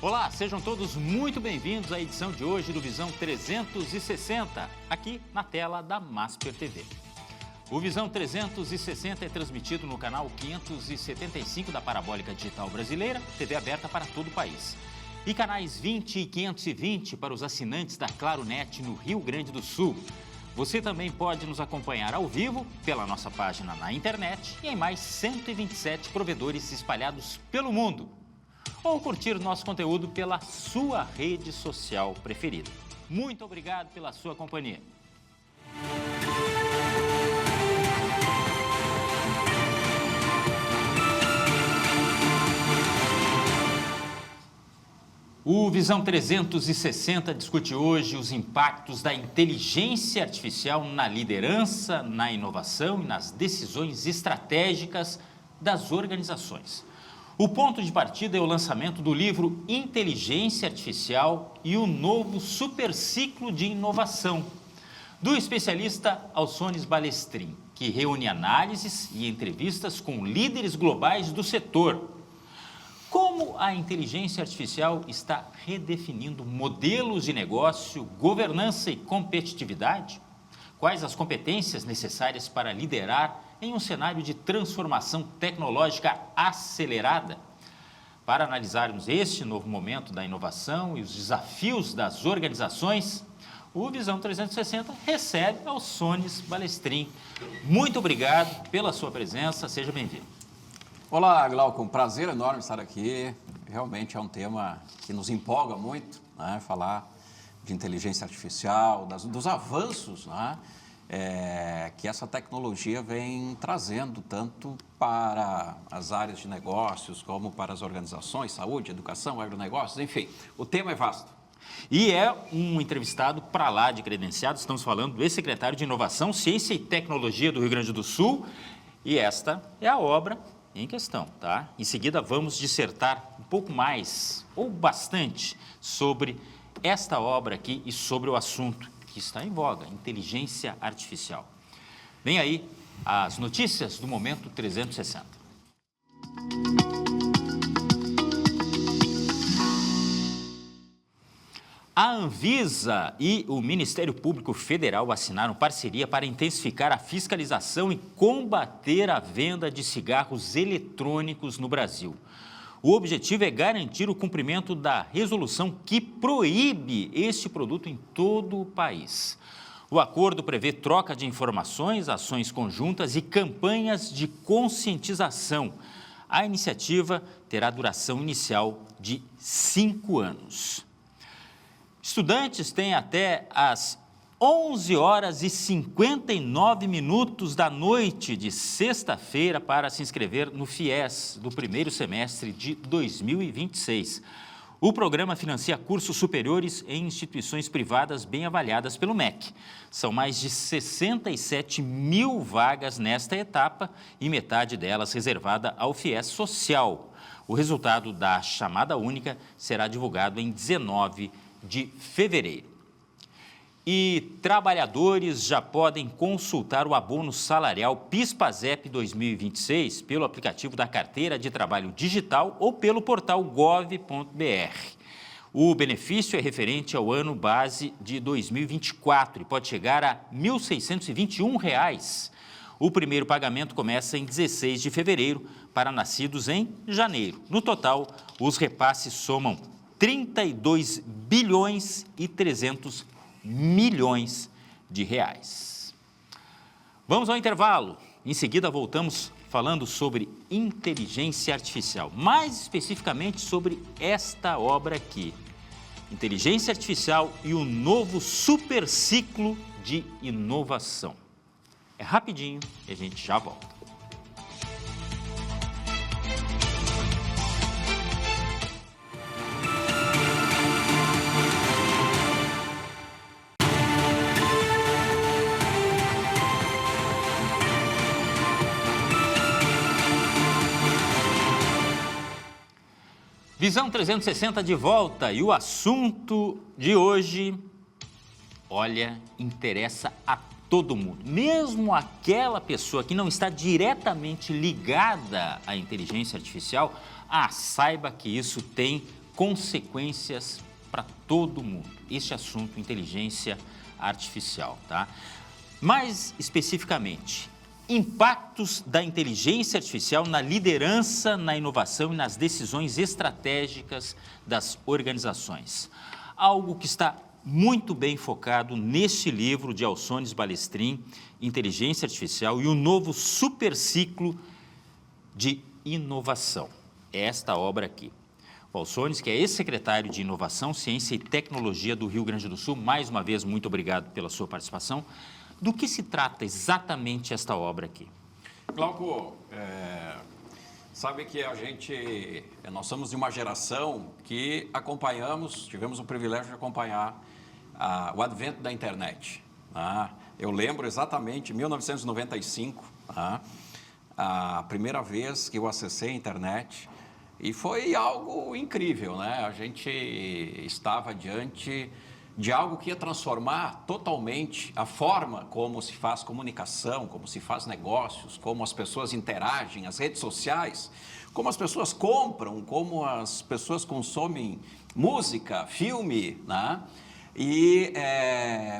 Olá, sejam todos muito bem-vindos à edição de hoje do Visão 360, aqui na tela da Masper TV. O Visão 360 é transmitido no canal 575 da Parabólica Digital Brasileira, TV aberta para todo o país. E canais 20 e 520 para os assinantes da Claro Net no Rio Grande do Sul. Você também pode nos acompanhar ao vivo pela nossa página na internet e em mais 127 provedores espalhados pelo mundo. Ou curtir nosso conteúdo pela sua rede social preferida. Muito obrigado pela sua companhia. O Visão 360 discute hoje os impactos da inteligência artificial na liderança, na inovação e nas decisões estratégicas das organizações. O ponto de partida é o lançamento do livro Inteligência Artificial e o novo superciclo de inovação, do especialista Alçones Balestrin, que reúne análises e entrevistas com líderes globais do setor. Como a inteligência artificial está redefinindo modelos de negócio, governança e competitividade? Quais as competências necessárias para liderar em um cenário de transformação tecnológica acelerada? Para analisarmos este novo momento da inovação e os desafios das organizações, o Visão 360 recebe Alçones Balestrin. Muito obrigado pela sua presença, seja bem-vindo. Olá, Glauco, um prazer enorme estar aqui. Realmente é um tema que nos empolga muito, né? Falar de inteligência artificial, dos avanços, né? Que essa tecnologia vem trazendo tanto para as áreas de negócios como para as organizações, saúde, educação, agronegócios, enfim, o tema é vasto. E é um entrevistado para lá de credenciado, estamos falando do ex-secretário de Inovação, Ciência e Tecnologia do Rio Grande do Sul, e esta é a obra em questão, tá? Em seguida vamos dissertar um pouco mais, ou bastante, sobre esta obra aqui e sobre o assunto que está em voga, inteligência artificial. Vem aí as notícias do Momento 360. A Anvisa e o Ministério Público Federal assinaram parceria para intensificar a fiscalização e combater a venda de cigarros eletrônicos no Brasil. O objetivo é garantir o cumprimento da resolução que proíbe este produto em todo o país. O acordo prevê troca de informações, ações conjuntas e campanhas de conscientização. A iniciativa terá duração inicial de 5 anos. Estudantes têm até às 11 horas e 59 minutos da noite de sexta-feira para se inscrever no FIES do primeiro semestre de 2026. O programa financia cursos superiores em instituições privadas bem avaliadas pelo MEC. São mais de 67 mil vagas nesta etapa e metade delas reservada ao FIES Social. O resultado da chamada única será divulgado em 19 de fevereiro. E trabalhadores já podem consultar o abono salarial PIS/PASEP 2026 pelo aplicativo da Carteira de Trabalho Digital ou pelo portal gov.br. O benefício é referente ao ano base de 2024 e pode chegar a R$ 1.621. O primeiro pagamento começa em 16 de fevereiro para nascidos em janeiro. No total, os repasses somam 32 bilhões e 300 milhões de reais. Vamos ao intervalo. Em seguida, voltamos falando sobre inteligência artificial, mais especificamente sobre esta obra aqui. Inteligência artificial e o novo superciclo de inovação. É rapidinho e a gente já volta. Visão 360 de volta e o assunto de hoje, olha, interessa a todo mundo. Mesmo aquela pessoa que não está diretamente ligada à inteligência artificial, saiba que isso tem consequências para todo mundo. Este assunto, inteligência artificial, tá? Mais especificamente, impactos da inteligência artificial na liderança, na inovação e nas decisões estratégicas das organizações. Algo que está muito bem focado neste livro de Alçones Balestrin, Inteligência Artificial e o novo superciclo de inovação. É esta obra aqui. O Alçones, que é ex-secretário de Inovação, Ciência e Tecnologia do Rio Grande do Sul, mais uma vez, muito obrigado pela sua participação. Do que se trata exatamente esta obra aqui? Glauco, sabe que nós somos de uma geração que tivemos o privilégio de acompanhar o advento da internet. Eu lembro exatamente, 1995, a primeira vez que eu acessei a internet, e foi algo incrível, né? A gente estava diante de algo que ia transformar totalmente a forma como se faz comunicação, como se faz negócios, como as pessoas interagem, as redes sociais, como as pessoas compram, como as pessoas consomem música, filme, né? E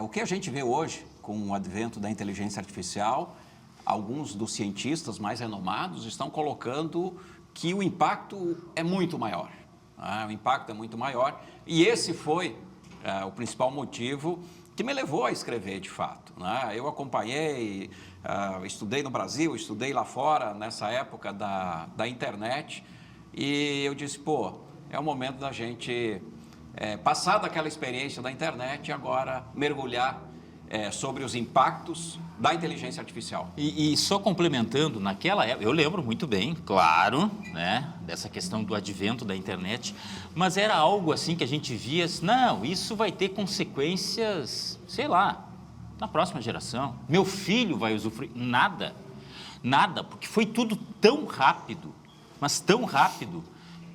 o que a gente vê hoje com o advento da inteligência artificial, alguns dos cientistas mais renomados estão colocando que o impacto é muito maior. O impacto é muito maior e esse foi o principal motivo que me levou a escrever, de fato. Eu acompanhei, estudei no Brasil, estudei lá fora, nessa época da internet, e eu disse, é o momento da gente passar daquela experiência da internet e agora mergulhar sobre os impactos da inteligência artificial. E só complementando, naquela época, eu lembro muito bem, claro, né, dessa questão do advento da internet, mas era algo assim que a gente via, não, isso vai ter consequências, sei lá, na próxima geração. Meu filho vai usufruir. Nada, porque foi tudo tão rápido, mas tão rápido,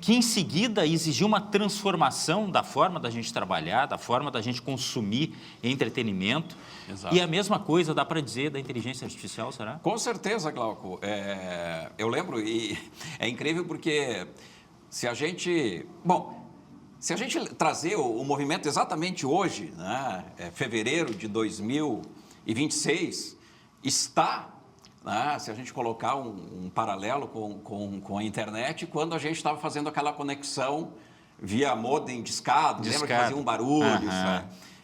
que em seguida exigiu uma transformação da forma da gente trabalhar, da forma da gente consumir entretenimento. Exato. E a mesma coisa dá para dizer da inteligência artificial, será? Com certeza, Glauco. Eu lembro, e é incrível porque se a gente trazer o movimento exatamente hoje, né, fevereiro de 2026, se a gente colocar um paralelo com a internet, quando a gente estava fazendo aquela conexão via modem discado, lembra que fazia um barulho?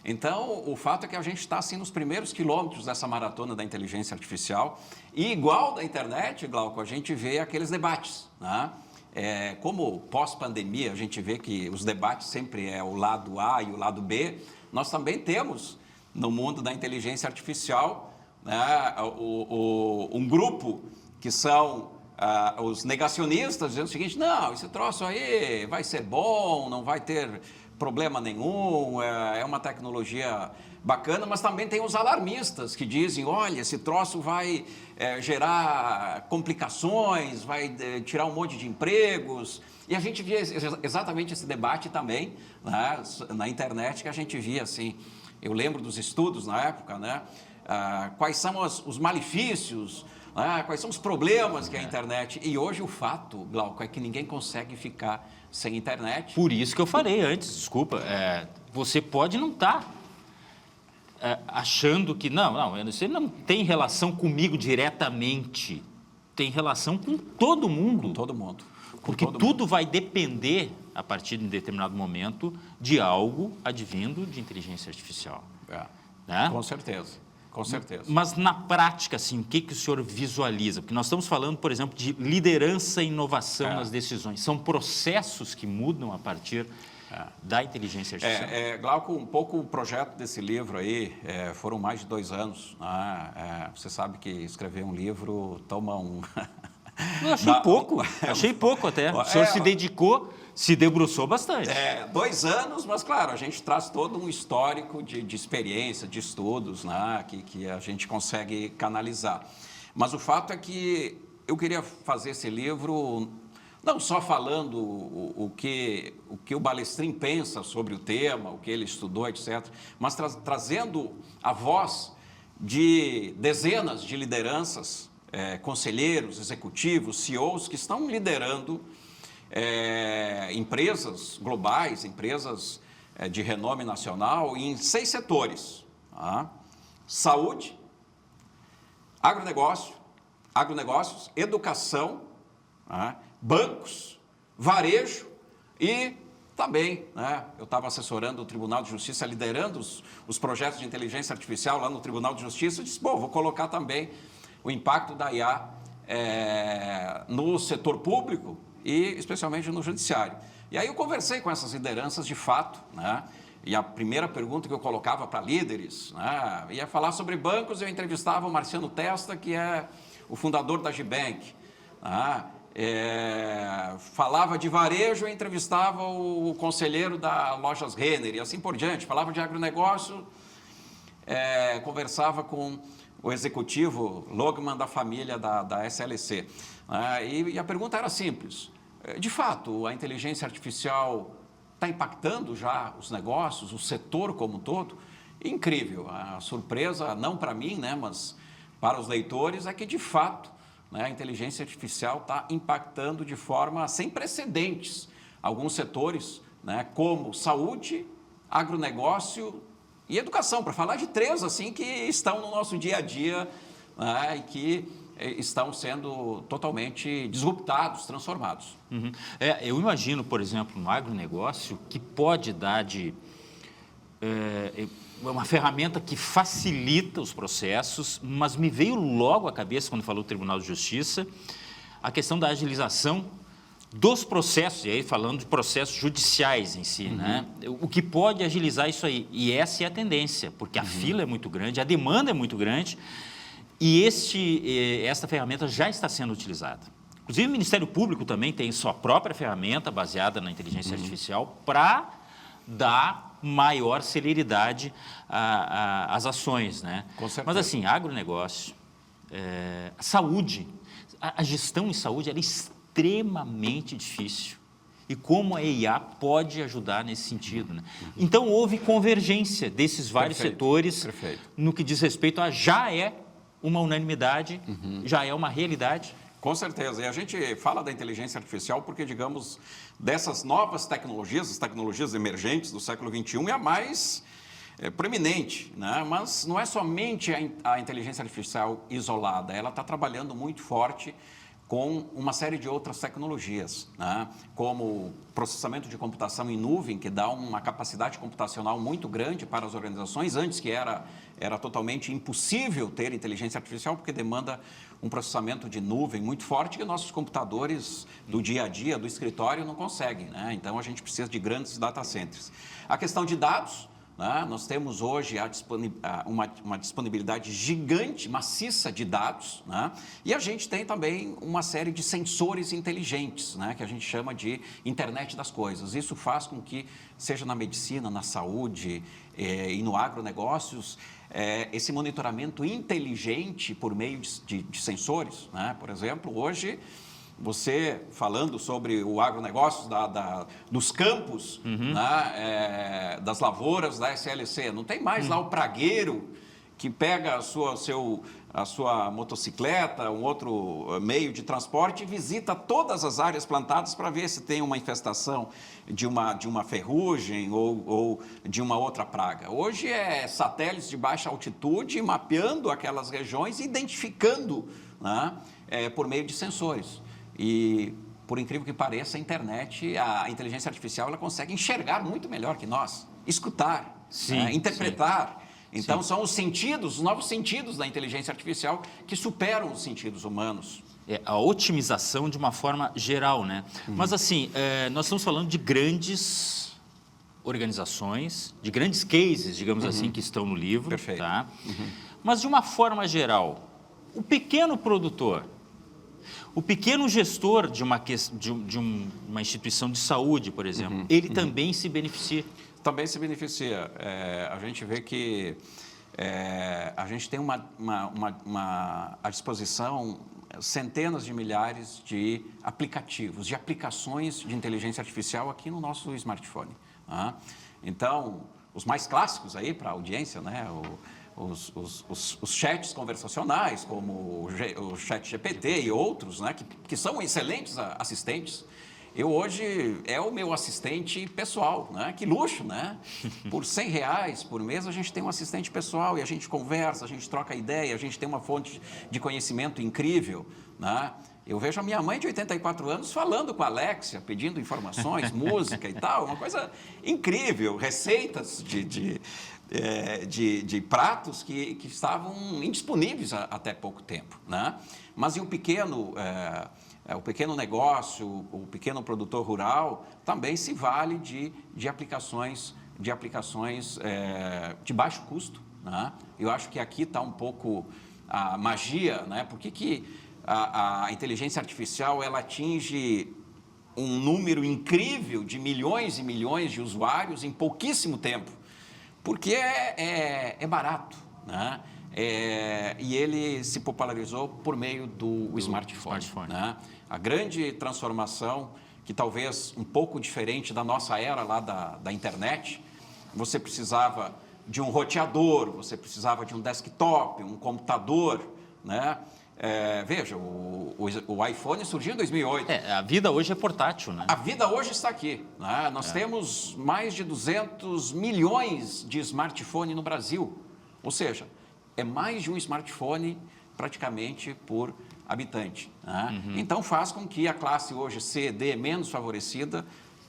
Então, o fato é que a gente está assim, nos primeiros quilômetros dessa maratona da inteligência artificial e, igual da internet, Glauco, a gente vê aqueles debates. Como pós-pandemia a gente vê que os debates sempre é o lado A e o lado B, nós também temos no mundo da inteligência artificial um grupo que são os negacionistas, dizendo o seguinte, não, esse troço aí vai ser bom, não vai ter problema nenhum, é uma tecnologia bacana, mas também tem os alarmistas que dizem, olha, esse troço vai gerar complicações, vai tirar um monte de empregos. E a gente via exatamente esse debate também na internet, que a gente via assim, eu lembro dos estudos na época, quais são os malefícios, quais são os problemas que é a internet. E hoje o fato, Glauco, é que ninguém consegue ficar sem internet. Por isso que eu falei antes, desculpa, você pode não estar achando que, você não tem relação comigo diretamente, tem relação com todo mundo. Com todo mundo. Porque tudo vai depender, a partir de um determinado momento, de algo advindo de inteligência artificial. Né? Com certeza. Com certeza. Mas, na prática, assim, o que o senhor visualiza? Porque nós estamos falando, por exemplo, de liderança e inovação nas decisões. São processos que mudam a partir da inteligência artificial? Glauco, um pouco o projeto desse livro aí, foram mais de 2 anos. Você sabe que escrever um livro toma um... Eu achei pouco até. O senhor se dedicou, se debruçou bastante. 2 anos, mas claro, a gente traz todo um histórico de experiência, de estudos, que a gente consegue canalizar. Mas o fato é que eu queria fazer esse livro não só falando o que o Balestrin pensa sobre o tema, o que ele estudou, etc., mas trazendo a voz de dezenas de lideranças, conselheiros, executivos, CEOs que estão liderando empresas globais, empresas de renome nacional em 6 setores. Tá? Saúde, agronegócios, educação, tá? Bancos, varejo e também, né, eu estava assessorando o Tribunal de Justiça, liderando os projetos de inteligência artificial lá no Tribunal de Justiça, e disse, bom, vou colocar também o impacto da IA no setor público e especialmente no judiciário. E aí eu conversei com essas lideranças de fato, né, e a primeira pergunta que eu colocava para líderes, né, ia falar sobre bancos, eu entrevistava o Marciano Testa, que é o fundador da GBank, né, falava de varejo, eu entrevistava o conselheiro da Lojas Renner e assim por diante. Falava de agronegócio, conversava com o executivo Logman da família da SLC. E a pergunta era simples. De fato, a inteligência artificial está impactando já os negócios, o setor como um todo? Incrível. A surpresa, não para mim, né, mas para os leitores, é que de fato a inteligência artificial está impactando de forma sem precedentes alguns setores, né, como saúde, agronegócio e educação, para falar de 3 assim, que estão no nosso dia a dia, né, e que estão sendo totalmente disruptados, transformados. Uhum. Eu imagino, por exemplo, no agronegócio, que pode dar uma ferramenta que facilita os processos, mas me veio logo à cabeça, quando falou do Tribunal de Justiça, a questão da agilização dos processos, e aí falando de processos judiciais em si, né? O que pode agilizar isso aí, e essa é a tendência, porque a fila é muito grande, a demanda é muito grande, e esta ferramenta já está sendo utilizada. Inclusive, o Ministério Público também tem sua própria ferramenta baseada na inteligência artificial para dar maior celeridade às ações, né? Com certeza. Mas assim, agronegócio, saúde, a gestão em saúde ela é extremamente difícil. E como a IA pode ajudar nesse sentido, né? Então, houve convergência desses vários setores no que diz respeito a já é uma unanimidade, já é uma realidade. Com certeza. E a gente fala da inteligência artificial porque, digamos, dessas novas tecnologias, as tecnologias emergentes do século XXI, é a mais proeminente, né? Mas não é somente a inteligência artificial isolada, ela está trabalhando muito forte com uma série de outras tecnologias, né? Como processamento de computação em nuvem, que dá uma capacidade computacional muito grande para as organizações, antes que era totalmente impossível ter inteligência artificial, porque demanda um processamento de nuvem muito forte que nossos computadores do dia a dia, do escritório, não conseguem, né? Então, a gente precisa de grandes data centers. A questão de dados, né? Nós temos hoje uma disponibilidade gigante, maciça de dados, né? E a gente tem também uma série de sensores inteligentes, né? Que a gente chama de internet das coisas. Isso faz com que, seja na medicina, na saúde e no agronegócios, esse monitoramento inteligente por meio de sensores, né? Por exemplo, hoje, você falando sobre o agronegócio dos campos, né, das lavouras da SLC, não tem mais lá o pragueiro que pega a sua motocicleta, um outro meio de transporte e visita todas as áreas plantadas para ver se tem uma infestação de uma ferrugem ou de uma outra praga. Hoje é satélites de baixa altitude mapeando aquelas regiões e identificando, né, por meio de sensores. E, por incrível que pareça, a internet, a inteligência artificial, ela consegue enxergar muito melhor que nós, escutar, interpretar. Sim. Então, são os novos sentidos da inteligência artificial que superam os sentidos humanos. A otimização de uma forma geral, né? Mas, assim, nós estamos falando de grandes organizações, de grandes cases, digamos assim, que estão no livro. Perfeito. Tá? Mas, de uma forma geral, o pequeno produtor, o pequeno gestor de uma instituição de saúde, por exemplo, ele também se beneficia? Também se beneficia. A gente vê que a gente tem à disposição centenas de milhares de aplicativos, de aplicações de inteligência artificial aqui no nosso smartphone. Né? Então, os mais clássicos aí para a audiência, né? Os chats conversacionais, como o chat GPT e outros, né, que são excelentes assistentes, Eu hoje é o meu assistente pessoal, né? Que luxo, né? Por R$100 por mês a gente tem um assistente pessoal e a gente conversa, a gente troca ideia, a gente tem uma fonte de conhecimento incrível, né? Eu vejo a minha mãe de 84 anos falando com a Alexia, pedindo informações, música e tal, uma coisa incrível, receitas de pratos que estavam indisponíveis até pouco tempo, né? Mas e o pequeno negócio, o pequeno produtor rural também se vale de aplicações de baixo custo, né? Eu acho que aqui está um pouco a magia, né? Por que a inteligência artificial ela atinge um número incrível de milhões e milhões de usuários em pouquíssimo tempo? Porque é barato, né? E ele se popularizou por meio do smartphone. Né? A grande transformação, que talvez um pouco diferente da nossa era lá da internet, você precisava de um roteador, você precisava de um desktop, um computador, né? Veja, o iPhone surgiu em 2008. A vida hoje é portátil, né? A vida hoje está aqui, né? Nós temos mais de 200 milhões de smartphone no Brasil. Ou seja, é mais de um smartphone praticamente por habitante, né? Então faz com que a classe hoje C, D, menos favorecida,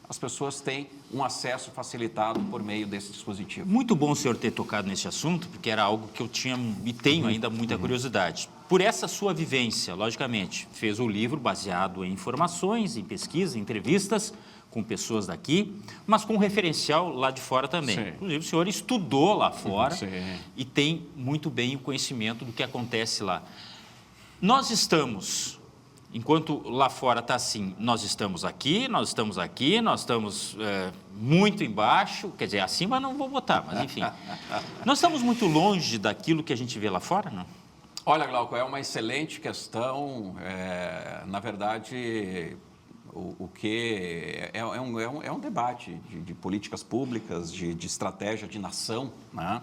as pessoas têm um acesso facilitado por meio desse dispositivo. Muito bom o senhor ter tocado nesse assunto, porque era algo que eu tinha e tenho ainda muita curiosidade. Por essa sua vivência, logicamente, fez o livro baseado em informações, em pesquisa, em entrevistas com pessoas daqui, mas com referencial lá de fora também. Sim. Inclusive, o senhor estudou lá fora e tem muito bem o conhecimento do que acontece lá. Nós estamos... Enquanto lá fora está assim, nós estamos aqui, nós estamos muito embaixo, quer dizer, acima não vou botar, mas enfim. Nós estamos muito longe daquilo que a gente vê lá fora, não? Olha, Glauco, é uma excelente questão. Na verdade, o que é um debate de políticas públicas, de estratégia de nação, né?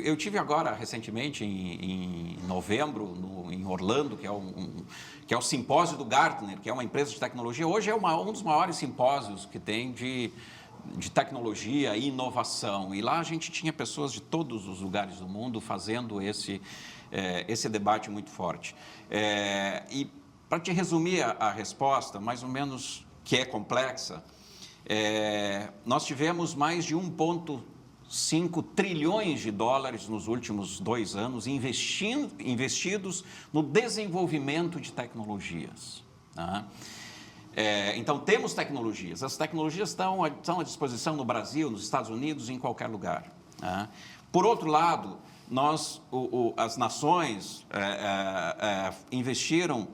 Eu tive agora, recentemente, em novembro, em Orlando, que é o simpósio do Gartner, que é uma empresa de tecnologia. Hoje é um dos maiores simpósios que tem de tecnologia e inovação. E lá a gente tinha pessoas de todos os lugares do mundo fazendo esse debate muito forte. E para te resumir a resposta, mais ou menos, que é complexa, nós tivemos mais de 1,5 trilhões de dólares nos últimos 2 anos investidos no desenvolvimento de tecnologias. Tá? Então, temos tecnologias. As tecnologias estão à disposição no Brasil, nos Estados Unidos, em qualquer lugar. Tá? Por outro lado, as nações investiram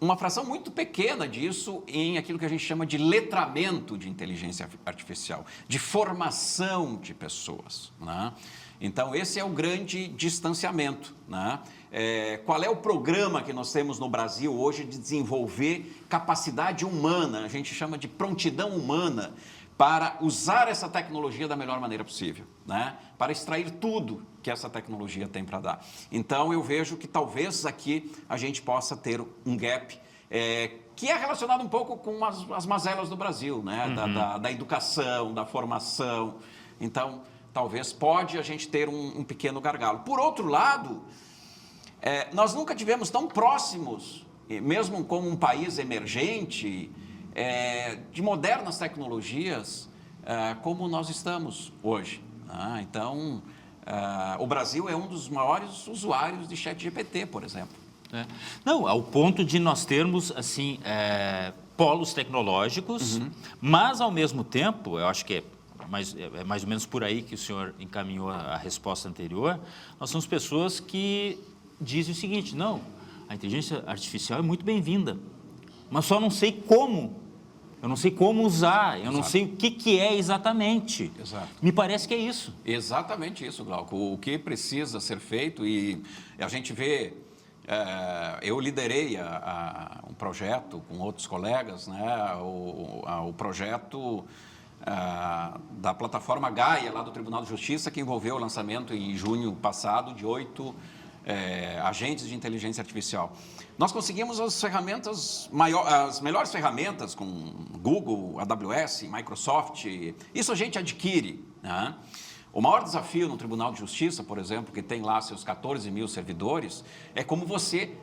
uma fração muito pequena disso em aquilo que a gente chama de letramento de inteligência artificial, de formação de pessoas, né? Então, esse é o grande distanciamento, né? Qual é o programa que nós temos no Brasil hoje de desenvolver capacidade humana, a gente chama de prontidão humana, para usar essa tecnologia da melhor maneira possível, né? Para extrair tudo que essa tecnologia tem para dar. Então, eu vejo que talvez aqui a gente possa ter um gap que é relacionado um pouco com as mazelas do Brasil, né? Da educação, da formação. Então, talvez a gente ter um pequeno gargalo. Por outro lado, nós nunca tivemos tão próximos, mesmo como um país emergente, de modernas tecnologias como nós estamos hoje. Então, o Brasil é um dos maiores usuários de ChatGPT, por exemplo. Não, ao ponto de nós termos assim, polos tecnológicos, mas, ao mesmo tempo, eu acho que é mais ou menos por aí que o senhor encaminhou a resposta anterior, nós somos pessoas que dizem o seguinte: não, a inteligência artificial é muito bem-vinda, mas só não sei como. Eu não sei como usar, eu não sei o que é exatamente. Exato. Me parece que é isso. Exatamente isso, Glauco. O que precisa ser feito, e a gente vê... eu liderei um projeto com outros colegas, né? O projeto da plataforma Gaia, lá do Tribunal de Justiça, que envolveu o lançamento em junho passado de 8 agentes de inteligência artificial. Nós conseguimos as melhores ferramentas com Google, AWS, Microsoft. Isso a gente adquire, né? O maior desafio no Tribunal de Justiça, por exemplo, que tem lá seus 14 mil servidores, é como você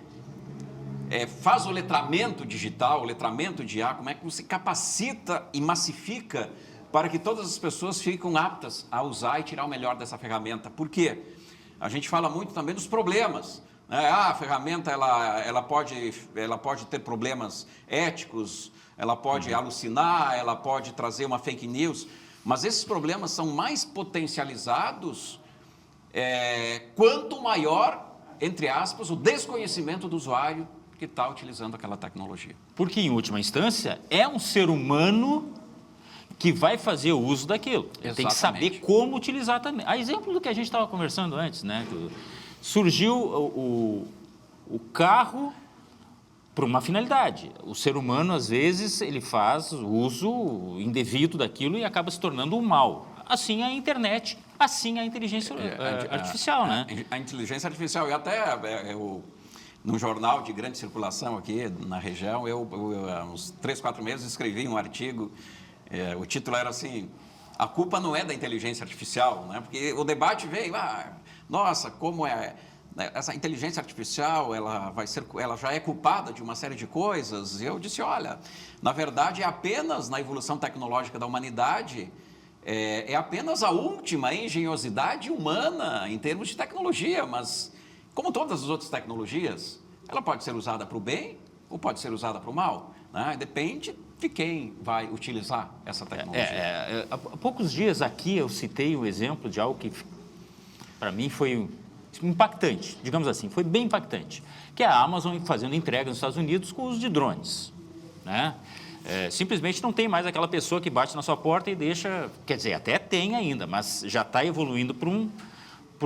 faz o letramento digital, o letramento de IA, como é que você capacita e massifica para que todas as pessoas fiquem aptas a usar e tirar o melhor dessa ferramenta. Por quê? A gente fala muito também dos problemas. A ferramenta ela pode ter problemas éticos, ela pode alucinar, ela pode trazer uma fake news, mas esses problemas são mais potencializados quanto maior, entre aspas, o desconhecimento do usuário que está utilizando aquela tecnologia. Porque, em última instância, é um ser humano que vai fazer o uso daquilo. Ele tem que saber como utilizar também. A exemplo do que a gente estava conversando antes, né? Surgiu o carro para uma finalidade. O ser humano, às vezes, ele faz o uso indevido daquilo e acaba se tornando um mal. Assim a internet, assim a inteligência artificial, né? A inteligência artificial, e até num jornal de grande circulação aqui na região, eu há uns 3, 4 meses escrevi um artigo, o título era assim: a culpa não é da inteligência artificial, né? Porque o debate veio, nossa, como essa inteligência artificial, ela já é culpada de uma série de coisas. E eu disse, olha, na verdade é apenas na evolução tecnológica da humanidade, é apenas a última engenhosidade humana em termos de tecnologia, mas como todas as outras tecnologias, ela pode ser usada para o bem ou pode ser usada para o mal, né? Depende de quem vai utilizar essa tecnologia. Há poucos dias aqui eu citei o exemplo de algo que para mim foi impactante, digamos assim, foi bem impactante, que é a Amazon fazendo entrega nos Estados Unidos com o uso de drones, né? Simplesmente não tem mais aquela pessoa que bate na sua porta e deixa, quer dizer, até tem ainda, mas já está evoluindo para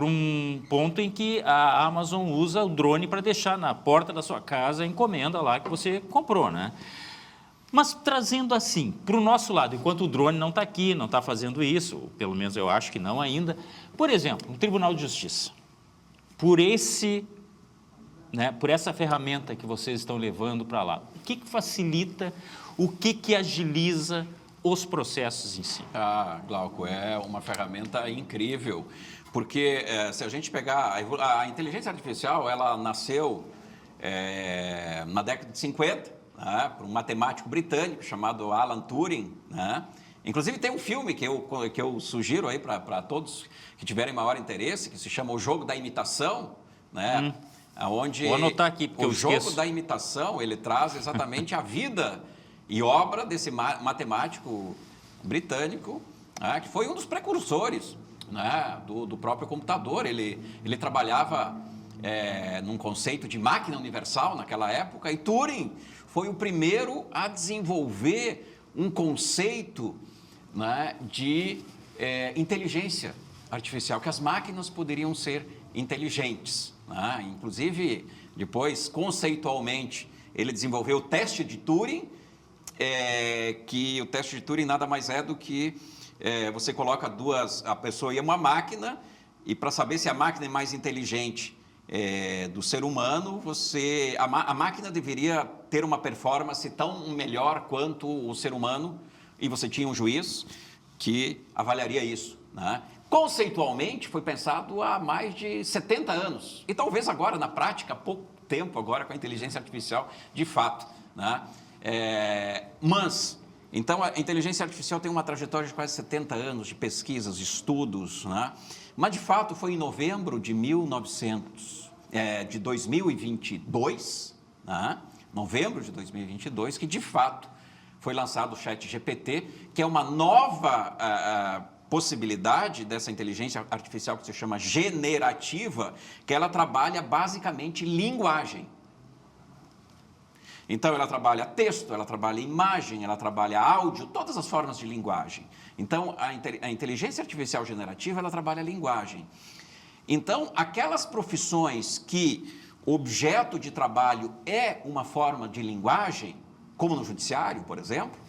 um ponto em que a Amazon usa o drone para deixar na porta da sua casa a encomenda lá que você comprou, né? Mas trazendo assim, para o nosso lado, enquanto o drone não está aqui, não está fazendo isso, ou pelo menos eu acho que não ainda, por exemplo, o Tribunal de Justiça, por essa ferramenta que vocês estão levando para lá, o que facilita, o que agiliza os processos em si? Glauco, é uma ferramenta incrível, porque se a gente pegar a inteligência artificial, ela nasceu na década de 50, por um matemático britânico chamado Alan Turing, né? Inclusive tem um filme que eu sugiro aí para todos que tiverem maior interesse, que se chama O Jogo da Imitação, né? Onde vou anotar aqui, porque o jogo da imitação, ele traz exatamente a vida e obra desse matemático britânico, né? Que foi um dos precursores, né? do próprio computador. Ele trabalhava num conceito de máquina universal naquela época, e Turing foi o primeiro a desenvolver um conceito, né, de inteligência artificial, que as máquinas poderiam ser inteligentes, né? Inclusive, depois, conceitualmente, ele desenvolveu o teste de Turing, que o teste de Turing nada mais é do que você coloca a pessoa e uma máquina, e para saber se a máquina é mais inteligente do ser humano, a máquina deveria ter uma performance tão melhor quanto o ser humano, e você tinha um juiz que avaliaria isso, né? Conceitualmente, foi pensado há mais de 70 anos, e talvez agora, na prática, há pouco tempo agora, com a inteligência artificial, de fato, né? Então, a inteligência artificial tem uma trajetória de quase 70 anos de pesquisas, estudos, né? Mas, de fato, foi em novembro de 2022, né? Novembro de 2022, que, de fato, foi lançado o ChatGPT, que é uma nova possibilidade dessa inteligência artificial que se chama generativa, que ela trabalha basicamente linguagem. Então, ela trabalha texto, ela trabalha imagem, ela trabalha áudio, todas as formas de linguagem. Então, a inteligência artificial generativa, ela trabalha linguagem. Então, aquelas profissões que o objeto de trabalho é uma forma de linguagem, como no judiciário, por exemplo,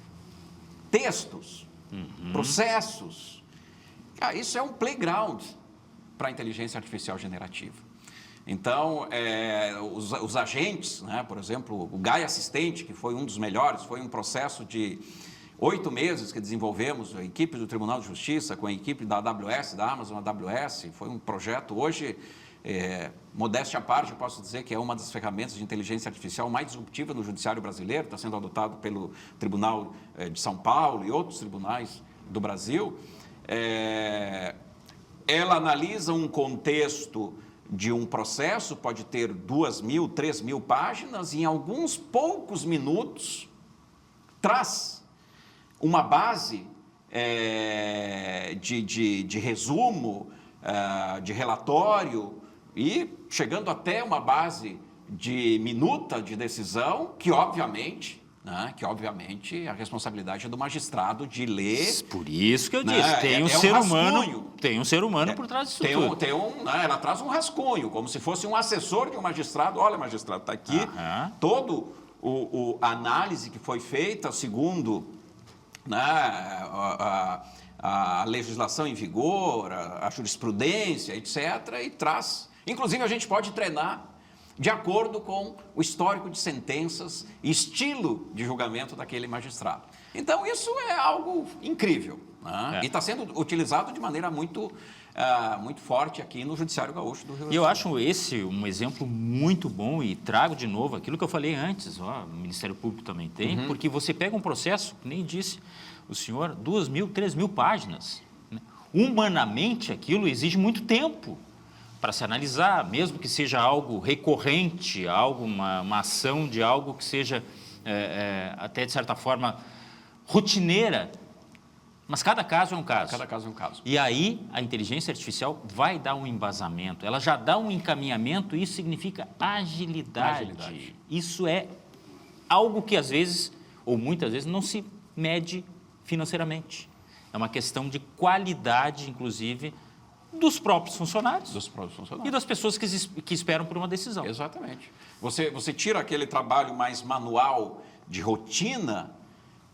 textos, processos, isso é um playground para a inteligência artificial generativa. Então, os agentes, né, por exemplo, o GAI Assistente, que foi um dos melhores, foi um processo de 8 meses que desenvolvemos, a equipe do Tribunal de Justiça com a equipe da AWS, da Amazon AWS, foi um projeto hoje, modéstia à parte, eu posso dizer que é uma das ferramentas de inteligência artificial mais disruptiva no judiciário brasileiro, está sendo adotado pelo Tribunal de São Paulo e outros tribunais do Brasil. Ela analisa um contexto de um processo, pode ter 2.000, 3.000 páginas, e em alguns poucos minutos traz uma base de resumo, de relatório, e chegando até uma base de minuta de decisão, que obviamente a responsabilidade é do magistrado de ler. Por isso que eu disse, tem um ser humano, tem um ser humano por trás disso tudo. Ela traz um rascunho, como se fosse um assessor de um magistrado. Olha, magistrado, está aqui todo a análise que foi feita segundo a legislação em vigor, a jurisprudência, etc., e traz. Inclusive, a gente pode treinar de acordo com o histórico de sentenças e estilo de julgamento daquele magistrado. Então, isso é algo incrível, né? E está sendo utilizado de maneira muito forte aqui no Judiciário Gaúcho do Rio Grande do Sul. E eu acho esse um exemplo muito bom, e trago de novo aquilo que eu falei antes, o Ministério Público também tem, porque você pega um processo, que nem disse o senhor, 2.000, 3.000 páginas. Né? Humanamente, aquilo exige muito tempo para se analisar, mesmo que seja algo recorrente, uma ação de algo que seja até, de certa forma, rotineira. Mas cada caso é um caso. Cada caso é um caso. E aí, a inteligência artificial vai dar um embasamento, ela já dá um encaminhamento, e isso significa agilidade. Isso é algo que, às vezes, ou muitas vezes, não se mede financeiramente. É uma questão de qualidade, inclusive, dos próprios funcionários. E das pessoas que esperam por uma decisão. Exatamente. Você tira aquele trabalho mais manual, de rotina,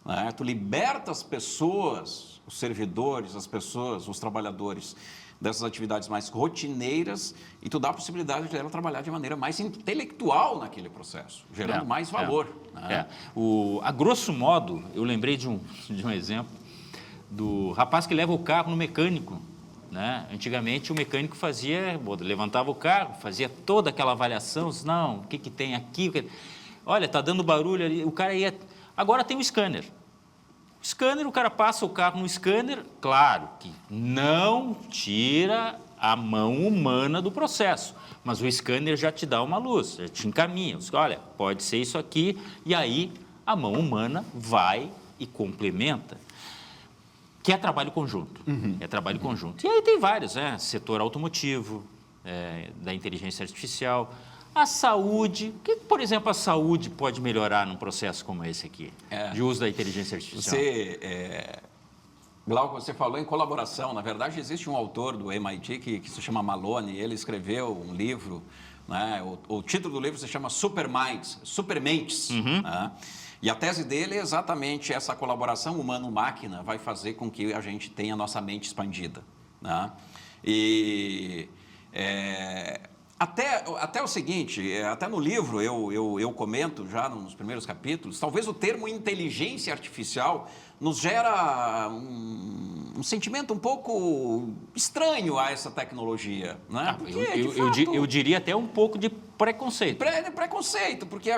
né? Tu liberta as pessoas, os servidores, as pessoas, os trabalhadores dessas atividades mais rotineiras, e tu dá a possibilidade de ela trabalhar de maneira mais intelectual naquele processo, gerando mais valor. Né? A grosso modo, eu lembrei de um exemplo do rapaz que leva o carro no mecânico. Né? Antigamente, o mecânico levantava o carro, fazia toda aquela avaliação, não, o que tem aqui? Olha, está dando barulho ali, o cara ia... Agora tem o scanner. O scanner, o cara passa o carro no scanner, claro que não tira a mão humana do processo, mas o scanner já te dá uma luz, já te encaminha. Olha, pode ser isso aqui, e aí a mão humana vai e complementa. Que é trabalho conjunto. É trabalho conjunto. E aí tem vários, setor automotivo, da inteligência artificial, a saúde. O que, por exemplo, a saúde pode melhorar num processo como esse aqui, de uso da inteligência artificial? Glauco, você falou em colaboração. Na verdade, existe um autor do MIT que se chama Malone, ele escreveu um livro, né? O título do livro se chama Superminds, Supermentes. Né? E a tese dele é exatamente essa colaboração humano-máquina vai fazer com que a gente tenha a nossa mente expandida. Né? E até o seguinte, até no livro eu comento já nos primeiros capítulos, talvez o termo inteligência artificial nos gera um sentimento um pouco estranho a essa tecnologia. Né? Eu diria até um pouco de preconceito. Preconceito, porque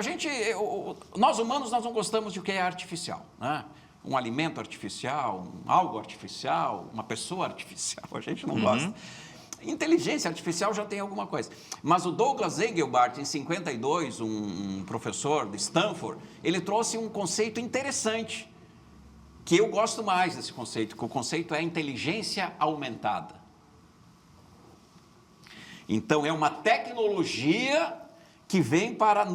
nós humanos nós não gostamos de o que é artificial. Né? Um alimento artificial, algo artificial, uma pessoa artificial, a gente não gosta. Inteligência artificial já tem alguma coisa. Mas o Douglas Engelbart, em 52, um professor de Stanford, ele trouxe um conceito interessante, que eu gosto mais desse conceito, que o conceito é inteligência aumentada. Então, é uma tecnologia que vem para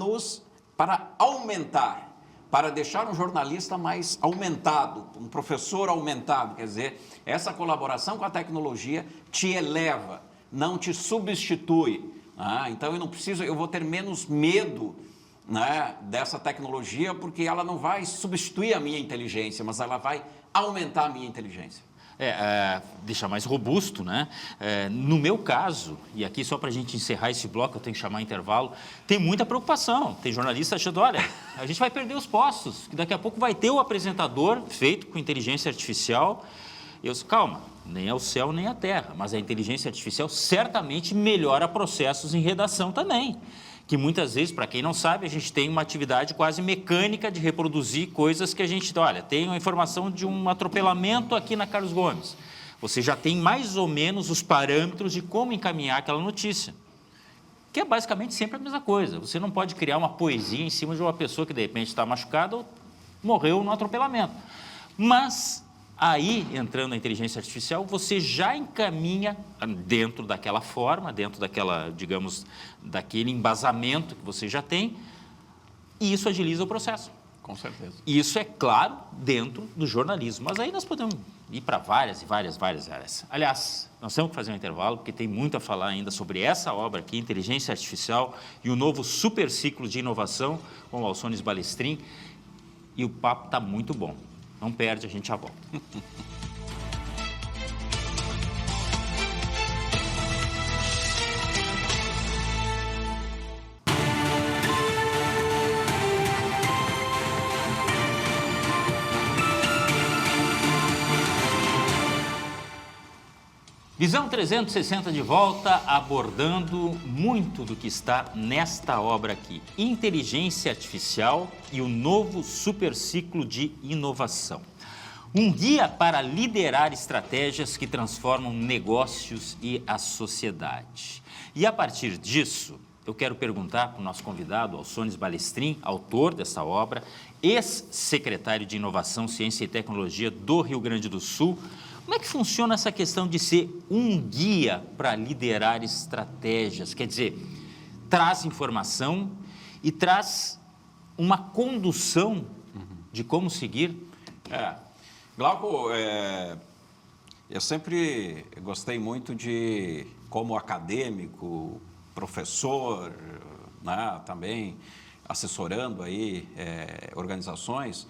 aumentar, para deixar um jornalista mais aumentado, um professor aumentado. Quer dizer, essa colaboração com a tecnologia te eleva, não te substitui. Então, eu vou ter menos medo, né, dessa tecnologia, porque ela não vai substituir a minha inteligência, mas ela vai aumentar a minha inteligência. deixar mais robusto, né? No meu caso, e aqui só para a gente encerrar esse bloco, eu tenho que chamar intervalo, tem muita preocupação. Tem jornalista achando, olha, a gente vai perder os postos, que daqui a pouco vai ter o apresentador feito com inteligência artificial. Eu disse, calma, nem é o céu nem a terra, mas a inteligência artificial certamente melhora processos em redação também. Que muitas vezes, para quem não sabe, a gente tem uma atividade quase mecânica de reproduzir coisas que a gente... Olha, tem uma informação de um atropelamento aqui na Carlos Gomes. Você já tem mais ou menos os parâmetros de como encaminhar aquela notícia. Que é basicamente sempre a mesma coisa. Você não pode criar uma poesia em cima de uma pessoa que, de repente, está machucada ou morreu no atropelamento. Mas... aí, entrando na inteligência artificial, você já encaminha dentro daquela forma, dentro daquela, digamos, daquele embasamento que você já tem, e isso agiliza o processo. Com certeza. Isso é claro dentro do jornalismo, mas aí nós podemos ir para várias áreas. Aliás, nós temos que fazer um intervalo, porque tem muito a falar ainda sobre essa obra aqui, Inteligência Artificial e o novo super ciclo de inovação com o Alçones Balestrin, e o papo está muito bom. Não perde, a gente já volta. Visão 360 de volta, abordando muito do que está nesta obra aqui. Inteligência Artificial e o novo superciclo de inovação. Um guia para liderar estratégias que transformam negócios e a sociedade. E a partir disso, eu quero perguntar para o nosso convidado, Alçones Balestrin, autor dessa obra, ex-secretário de Inovação, Ciência e Tecnologia do Rio Grande do Sul, como é que funciona essa questão de ser um guia para liderar estratégias? Quer dizer, traz informação e traz uma condução de como seguir? Glauco, eu sempre gostei muito de, como acadêmico, professor, né, também assessorando aí organizações,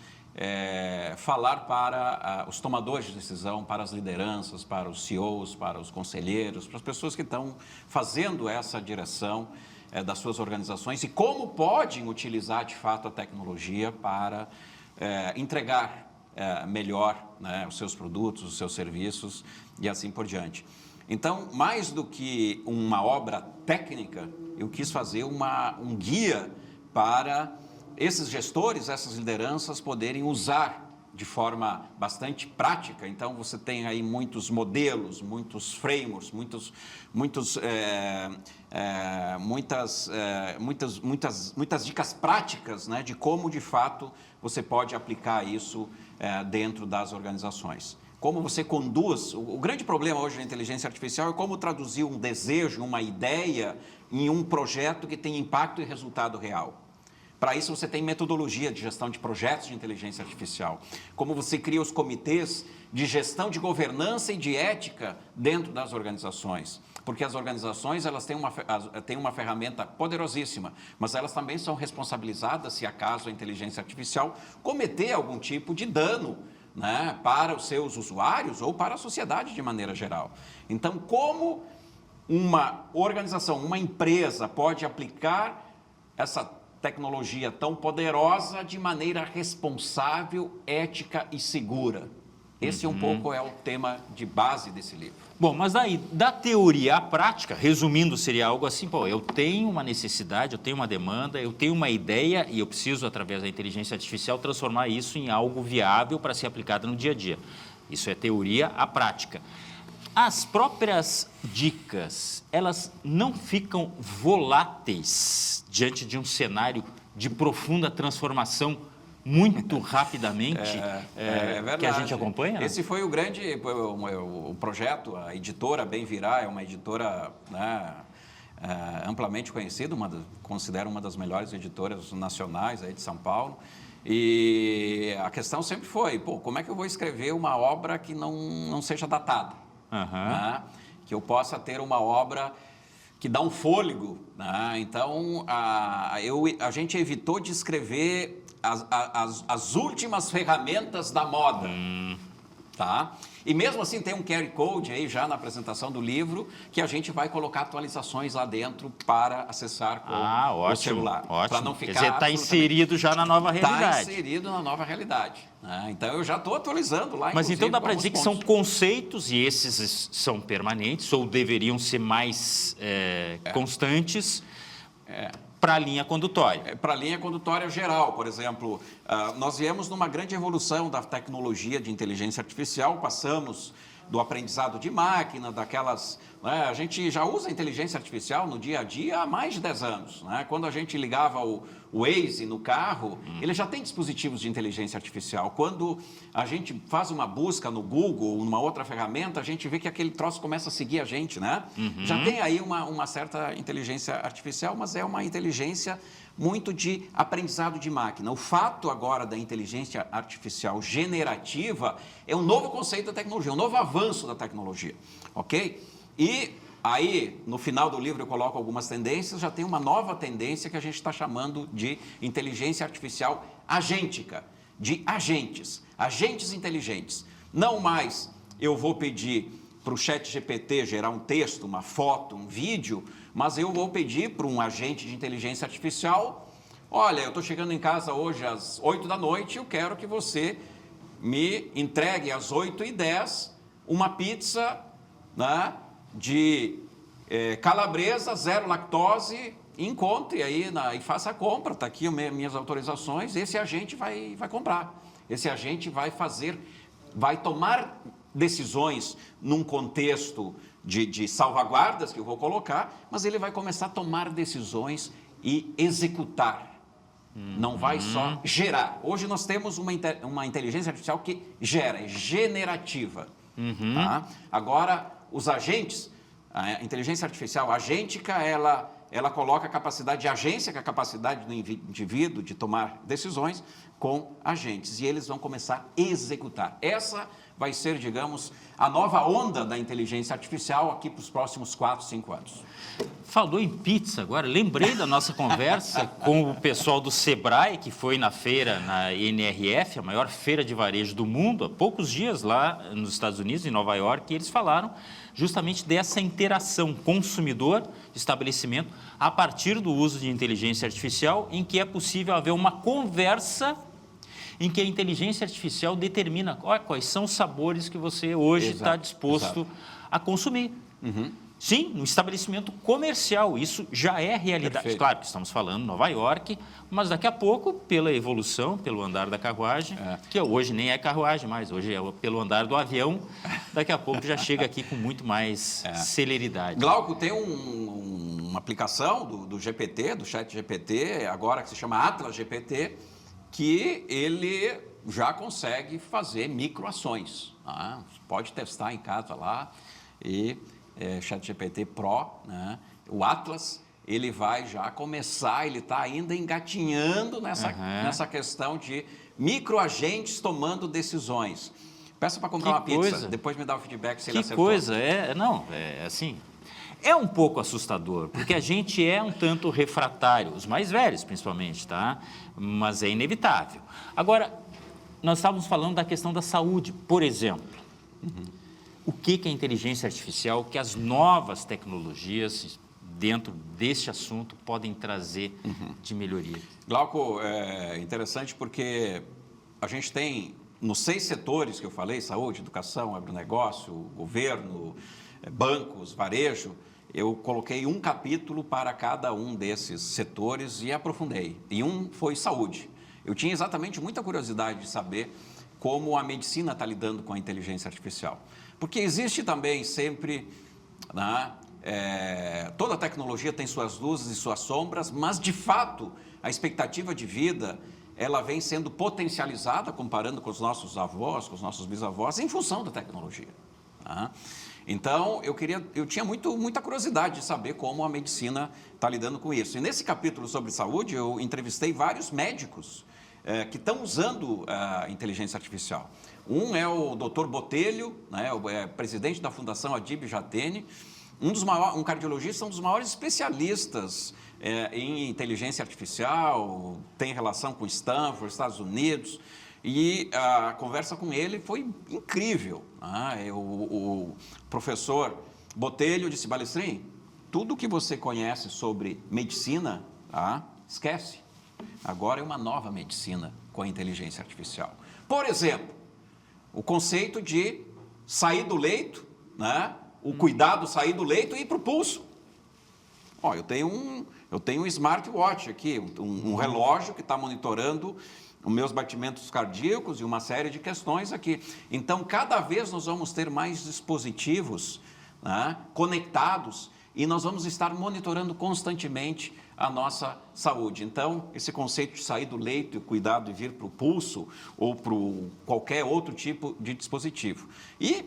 falar para os tomadores de decisão, para as lideranças, para os CEOs, para os conselheiros, para as pessoas que estão fazendo essa direção das suas organizações e como podem utilizar de fato a tecnologia para entregar melhor, né, os seus produtos, os seus serviços e assim por diante. Então, mais do que uma obra técnica, eu quis fazer um guia para esses gestores, essas lideranças poderem usar de forma bastante prática. Então, você tem aí muitos modelos, muitos frameworks, muitas dicas práticas, né, de como, de fato, você pode aplicar isso dentro das organizações. Como você conduz... O grande problema hoje na inteligência artificial é como traduzir um desejo, uma ideia, em um projeto que tem impacto e resultado real. Para isso, você tem metodologia de gestão de projetos de inteligência artificial. Como você cria os comitês de gestão de governança e de ética dentro das organizações. Porque as organizações elas têm uma ferramenta poderosíssima, mas elas também são responsabilizadas, se acaso a inteligência artificial cometer algum tipo de dano, né, para os seus usuários ou para a sociedade de maneira geral. Então, como uma organização, uma empresa pode aplicar essa tecnologia tão poderosa de maneira responsável, ética e segura? Esse um pouco é o tema de base desse livro. Bom, mas aí, da teoria à prática, resumindo, seria algo assim, pô, eu tenho uma necessidade, eu tenho uma demanda, eu tenho uma ideia e eu preciso, através da inteligência artificial, transformar isso em algo viável para ser aplicado no dia a dia. Isso é teoria à prática. As próprias dicas, elas não ficam voláteis diante de um cenário de profunda transformação muito rapidamente, verdade. que a gente acompanha? Né? Esse foi o projeto, a editora Bem Virá, é uma editora, né, amplamente conhecida, considero uma das melhores editoras nacionais aí de São Paulo. E a questão sempre foi, como é que eu vou escrever uma obra que não seja datada? Né? Que eu possa ter uma obra que dá um fôlego, né? Então, a gente evitou de escrever as últimas ferramentas da moda. Tá? E mesmo assim tem um QR Code aí já na apresentação do livro que a gente vai colocar atualizações lá dentro para acessar com o celular. Ótimo. Para não ficar Quer dizer, está inserido já na nova realidade. Está inserido na nova realidade. Né? Então eu já estou atualizando lá. Mas então dá para dizer que são conceitos, e esses são permanentes, ou deveriam ser mais constantes, para a linha condutória. Para a linha condutória geral, por exemplo, nós viemos numa grande evolução da tecnologia de inteligência artificial, passamos do aprendizado de máquina, daquelas... Né, a gente já usa inteligência artificial no dia a dia há mais de 10 anos. Né? Quando a gente ligava o Waze no carro, ele já tem dispositivos de inteligência artificial. Quando a gente faz uma busca no Google ou numa outra ferramenta, a gente vê que aquele troço começa a seguir a gente, né? Já tem aí uma certa inteligência artificial, mas é uma inteligência muito de aprendizado de máquina. O fato agora da inteligência artificial generativa é um novo conceito da tecnologia, um novo avanço da tecnologia, ok? E aí, no final do livro eu coloco algumas tendências, já tem uma nova tendência que a gente está chamando de inteligência artificial agêntica, de agentes inteligentes. Não mais eu vou pedir para o ChatGPT gerar um texto, uma foto, um vídeo, mas eu vou pedir para um agente de inteligência artificial, olha, eu estou chegando em casa hoje às 8 da noite, eu quero que você me entregue às 8h10 uma pizza, né, de calabresa, 0 lactose, encontre aí e faça a compra, está aqui minhas autorizações, esse agente vai comprar, esse agente vai tomar decisões num contexto de salvaguardas que eu vou colocar, mas ele vai começar a tomar decisões e executar. Não vai só gerar. Hoje nós temos uma inteligência artificial que gera, é generativa. Tá? Agora, os agentes, a inteligência artificial agêntica, ela coloca a capacidade de agência, que é a capacidade do indivíduo de tomar decisões, com agentes. E eles vão começar a executar. Essa vai ser, digamos, a nova onda da inteligência artificial aqui para os próximos 4, 5 anos. Falou em pizza agora, lembrei da nossa conversa com o pessoal do Sebrae, que foi na feira, na NRF, a maior feira de varejo do mundo, há poucos dias lá nos Estados Unidos, em Nova York, e eles falaram justamente dessa interação consumidor-estabelecimento a partir do uso de inteligência artificial, em que é possível haver uma conversa em que a inteligência artificial determina quais são os sabores que você hoje está disposto a consumir. Sim, no estabelecimento comercial, isso já é realidade. Perfeito. Claro que estamos falando Nova York, mas daqui a pouco, pela evolução, pelo andar da carruagem, que hoje nem é carruagem mais, hoje é pelo andar do avião, daqui a pouco já chega aqui com muito mais celeridade. Glauco, tem uma aplicação do GPT, do ChatGPT, agora que se chama Atlas GPT, que ele já consegue fazer microações. Pode testar em casa lá e ChatGPT Pro, né? O Atlas, ele vai já começar, ele está ainda engatinhando nessa questão de microagentes tomando decisões. Peça para comprar uma pizza, depois me dá o feedback se ele acertou. Que coisa, assim... É um pouco assustador, porque a gente é um tanto refratário, os mais velhos principalmente, tá? Mas é inevitável. Agora, nós estávamos falando da questão da saúde, por exemplo. O que é inteligência artificial, que as novas tecnologias dentro deste assunto podem trazer de melhoria? Glauco, é interessante porque a gente tem, nos 6 setores que eu falei, saúde, educação, agronegócio, governo, bancos, varejo, eu coloquei um capítulo para cada um desses setores e aprofundei. E um foi saúde. Eu tinha exatamente muita curiosidade de saber como a medicina está lidando com a inteligência artificial. Porque existe também sempre, né, toda tecnologia tem suas luzes e suas sombras, mas de fato a expectativa de vida ela vem sendo potencializada, comparando com os nossos avós, com os nossos bisavós, em função da tecnologia. Tá? Então, eu tinha muita curiosidade de saber como a medicina está lidando com isso. E nesse capítulo sobre saúde, eu entrevistei vários médicos que estão usando a inteligência artificial. Um é o Dr. Botelho, né, presidente da Fundação Adib Jatene, um cardiologista, um dos maiores especialistas em inteligência artificial, tem relação com Stanford, Estados Unidos, E a conversa com ele foi incrível. O professor Botelho disse: Balestrin, tudo que você conhece sobre medicina, esquece. Agora é uma nova medicina com a inteligência artificial. Por exemplo, o conceito de sair do leito, o cuidado, sair do leito e ir para o pulso. Eu tenho um smartwatch aqui, um relógio que está monitorando os meus batimentos cardíacos e uma série de questões aqui. Então, cada vez nós vamos ter mais dispositivos conectados e nós vamos estar monitorando constantemente a nossa saúde. Então, esse conceito de sair do leito e cuidado e vir para o pulso ou para qualquer outro tipo de dispositivo. E,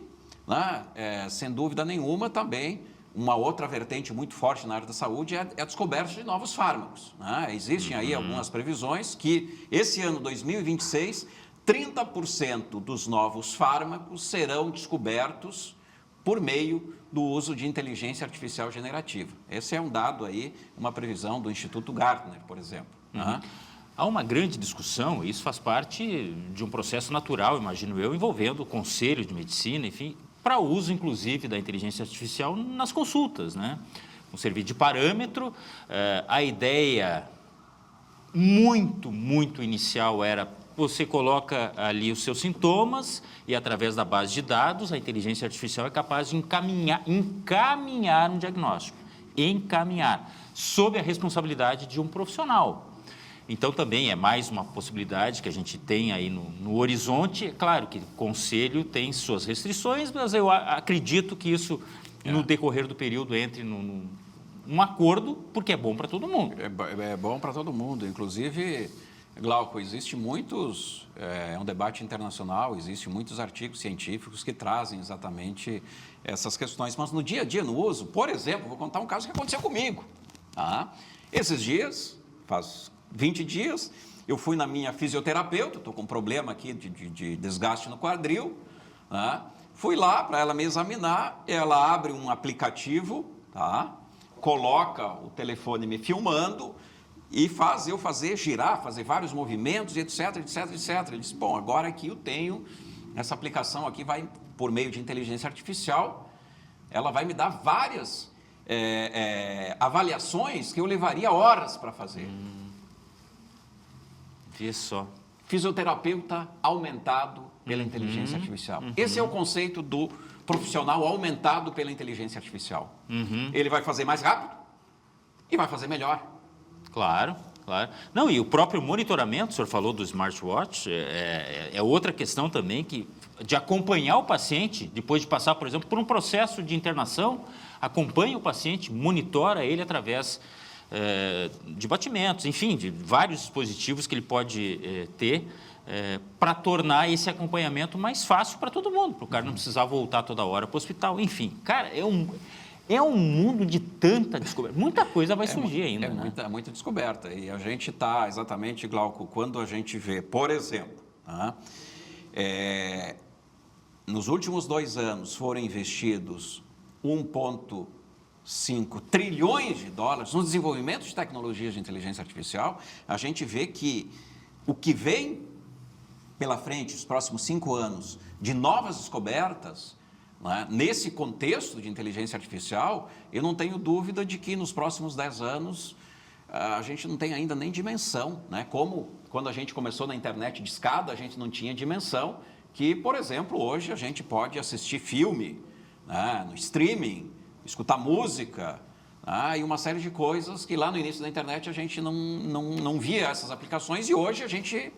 sem dúvida nenhuma, também uma outra vertente muito forte na área da saúde é a descoberta de novos fármacos. Existem aí algumas previsões que esse ano 2026, 30% dos novos fármacos serão descobertos por meio do uso de inteligência artificial generativa. Esse é um dado aí, uma previsão do Instituto Gartner, por exemplo. Há uma grande discussão, e isso faz parte de um processo natural, imagino eu, envolvendo o Conselho de Medicina, enfim, para uso, inclusive, da inteligência artificial nas consultas, Um serviço de parâmetro. A ideia muito inicial era: você coloca ali os seus sintomas e, através da base de dados, a inteligência artificial é capaz de encaminhar um diagnóstico. Encaminhar, sob a responsabilidade de um profissional. Então, também é mais uma possibilidade que a gente tem aí no horizonte. É claro que o Conselho tem suas restrições, mas eu acredito que isso, no decorrer do período, entre num acordo, porque é bom para todo mundo. É bom para todo mundo. Inclusive, Glauco, existe muitos... É um debate internacional, existem muitos artigos científicos que trazem exatamente essas questões. Mas no dia a dia, no uso, por exemplo, vou contar um caso que aconteceu comigo. Esses dias, faz 20 dias, eu fui na minha fisioterapeuta, estou com um problema aqui de desgaste no quadril, fui lá para ela me examinar, ela abre um aplicativo, coloca o telefone me filmando e faz eu girar, fazer vários movimentos, etc. Ele disse: bom, agora aqui eu tenho, essa aplicação aqui vai, por meio de inteligência artificial, ela vai me dar várias avaliações que eu levaria horas para fazer. Vê só. Fisioterapeuta aumentado pela inteligência artificial. Esse é o conceito do profissional aumentado pela inteligência artificial. Ele vai fazer mais rápido e vai fazer melhor. Claro. Não, e o próprio monitoramento, o senhor falou do smartwatch, é outra questão também, de acompanhar o paciente, depois de passar, por exemplo, por um processo de internação, acompanha o paciente, monitora ele através de batimentos, enfim, de vários dispositivos que ele pode ter para tornar esse acompanhamento mais fácil para todo mundo, para o cara não precisar voltar toda hora para o hospital. Enfim, cara, é um mundo de tanta descoberta. Muita coisa vai surgir ainda. Muita descoberta. E a gente está exatamente, Glauco, quando a gente vê, por exemplo, nos últimos 2 anos foram investidos 1,5 trilhões de dólares no desenvolvimento de tecnologias de inteligência artificial. A gente vê que o que vem pela frente, os próximos 5 anos, de novas descobertas, nesse contexto de inteligência artificial, eu não tenho dúvida de que nos próximos 10 anos a gente não tem ainda nem dimensão, como quando a gente começou na internet de escada, a gente não tinha dimensão que, por exemplo, hoje a gente pode assistir filme no streaming, escutar música, e uma série de coisas que lá no início da internet a gente não via essas aplicações e hoje a gente...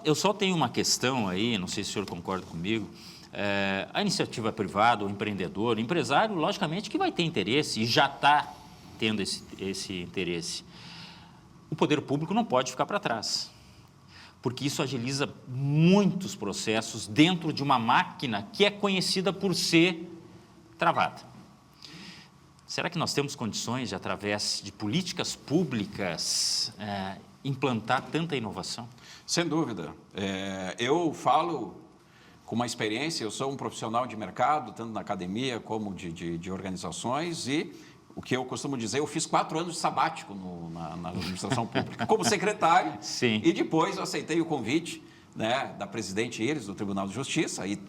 Eu só tenho uma questão aí, não sei se o senhor concorda comigo. A iniciativa privada, o empreendedor, o empresário, logicamente que vai ter interesse e já está tendo esse interesse. O poder público não pode ficar para trás, porque isso agiliza muitos processos dentro de uma máquina que é conhecida por ser travada. Será que nós temos condições de, através de políticas públicas, implantar tanta inovação? Sem dúvida. Eu falo com uma experiência, eu sou um profissional de mercado, tanto na academia como de organizações, e o que eu costumo dizer, eu fiz 4 anos de sabático na administração pública, como secretário. Sim. E depois eu aceitei o convite né, da presidente Iris, do Tribunal de Justiça, e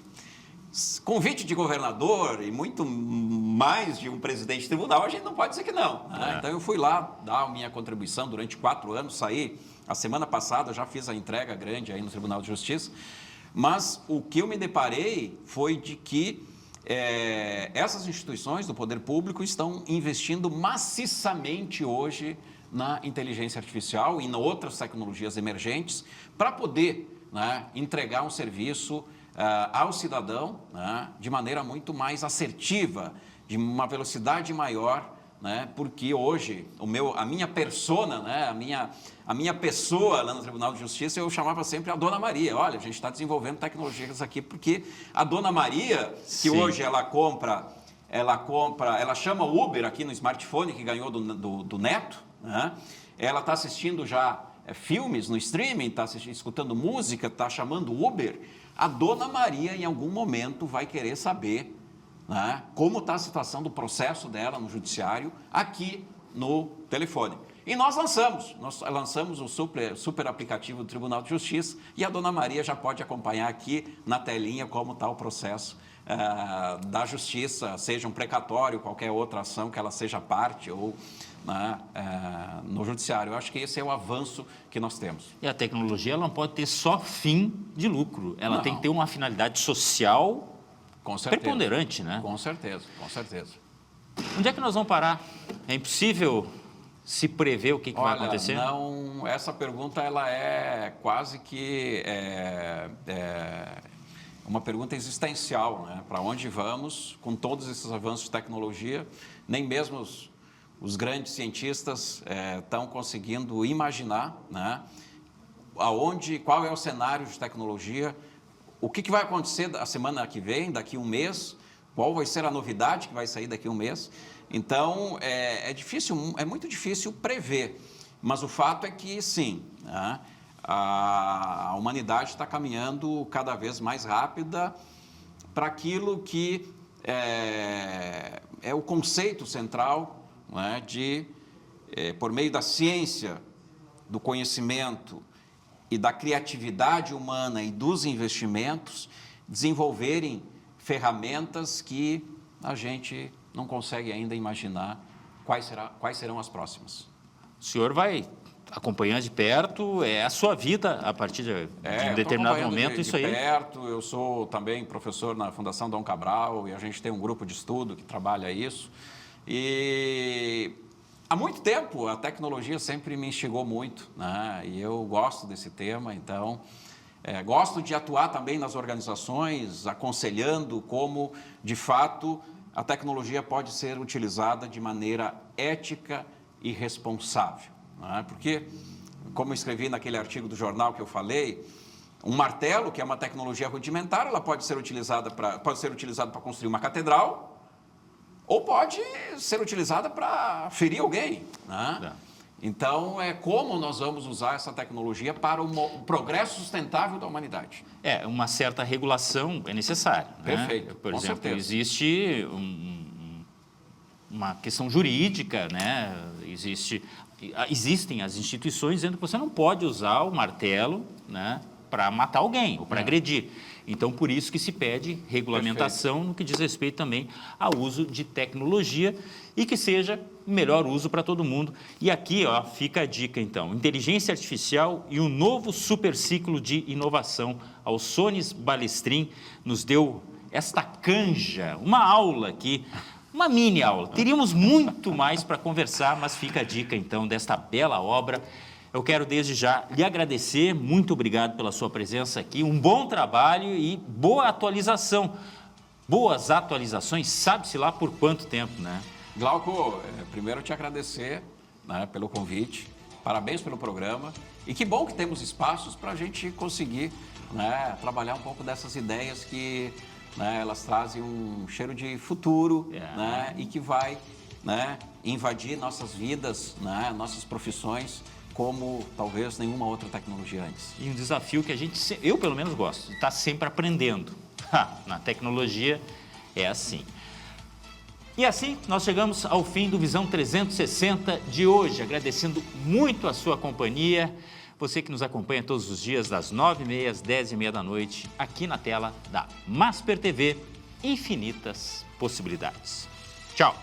convite de governador e muito mais de um presidente de tribunal, a gente não pode dizer que não. Né? Então eu fui lá dar a minha contribuição durante 4 anos, saí a semana passada, já fiz a entrega grande aí no Tribunal de Justiça, mas o que eu me deparei foi de que essas instituições do poder público estão investindo maciçamente hoje na inteligência artificial e em outras tecnologias emergentes para poder, né, entregar um serviço ao cidadão, né, de maneira muito mais assertiva, de uma velocidade maior, né, porque hoje a minha persona, né, a minha pessoa lá no Tribunal de Justiça, eu chamava sempre a Dona Maria. Olha, a gente está desenvolvendo tecnologias aqui porque a Dona Maria, que Sim. hoje ela chama o Uber aqui no smartphone que ganhou do neto, né? Ela está assistindo já filmes no streaming, está escutando música, está chamando Uber. A Dona Maria, em algum momento, vai querer saber, né, como está a situação do processo dela no judiciário aqui no telefone. E nós lançamos o super aplicativo do Tribunal de Justiça e a Dona Maria já pode acompanhar aqui na telinha como está o processo da Justiça, seja um precatório, qualquer outra ação que ela seja parte ou, né, no Judiciário. Eu acho que esse é o avanço que nós temos. E a tecnologia ela não pode ter só fim de lucro, ela Não. tem que ter uma finalidade social Com certeza. preponderante, né? Com certeza, com certeza. Onde é que nós vamos parar? É impossível se prever o que vai acontecer? Não, essa pergunta ela é quase que uma pergunta existencial, né? Para onde vamos com todos esses avanços de tecnologia? Nem mesmo os grandes cientistas estão conseguindo imaginar, né, qual é o cenário de tecnologia, o que vai acontecer a semana que vem, daqui a um mês, qual vai ser a novidade que vai sair daqui a um mês. Então, é muito difícil prever, mas o fato é que, sim, né, a humanidade está caminhando cada vez mais rápida para aquilo que é o conceito central, né, por meio da ciência, do conhecimento e da criatividade humana e dos investimentos, desenvolverem ferramentas que a gente não consegue ainda imaginar quais serão as próximas. O senhor vai acompanhando de perto, é a sua vida a partir de um determinado momento, isso aí. Perto, eu sou também professor na Fundação Dom Cabral e a gente tem um grupo de estudo que trabalha isso. E há muito tempo a tecnologia sempre me instigou muito, né? E eu gosto desse tema, então gosto de atuar também nas organizações, aconselhando como, de fato, a tecnologia pode ser utilizada de maneira ética e responsável, né? Porque, como eu escrevi naquele artigo do jornal que eu falei, um martelo, que é uma tecnologia rudimentar, ela pode ser utilizada para construir uma catedral, ou pode ser utilizada para ferir alguém, né? Então, como nós vamos usar essa tecnologia para o progresso sustentável da humanidade. Uma certa regulação é necessária. Perfeito, né? Por com exemplo, certeza. existe uma questão jurídica, né? Existem as instituições dizendo que você não pode usar o martelo, né, para matar alguém ou para agredir. Então, por isso que se pede regulamentação no que diz respeito também ao uso de tecnologia e que seja o melhor uso para todo mundo. E aqui, ó, fica a dica, então. Inteligência artificial e um novo super ciclo de inovação. A Alçones Balestrin nos deu esta canja, uma aula aqui, uma mini aula. Teríamos muito mais para conversar, mas fica a dica, então, desta bela obra. Eu quero, desde já, lhe agradecer. Muito obrigado pela sua presença aqui. Um bom trabalho e boa atualização. Boas atualizações, sabe-se lá por quanto tempo, né? Glauco, primeiro te agradecer, né, pelo convite. Parabéns pelo programa. E que bom que temos espaços para a gente conseguir, né, trabalhar um pouco dessas ideias que, né, elas trazem um cheiro de futuro, né, e que vai, né, invadir nossas vidas, né, nossas profissões, como talvez nenhuma outra tecnologia antes. E um desafio que eu pelo menos gosto, está sempre aprendendo. Na tecnologia é assim. E assim nós chegamos ao fim do Visão 360 de hoje, agradecendo muito a sua companhia. Você que nos acompanha todos os dias das 9h30 às 10h30 da noite, aqui na tela da Masper TV, infinitas possibilidades. Tchau!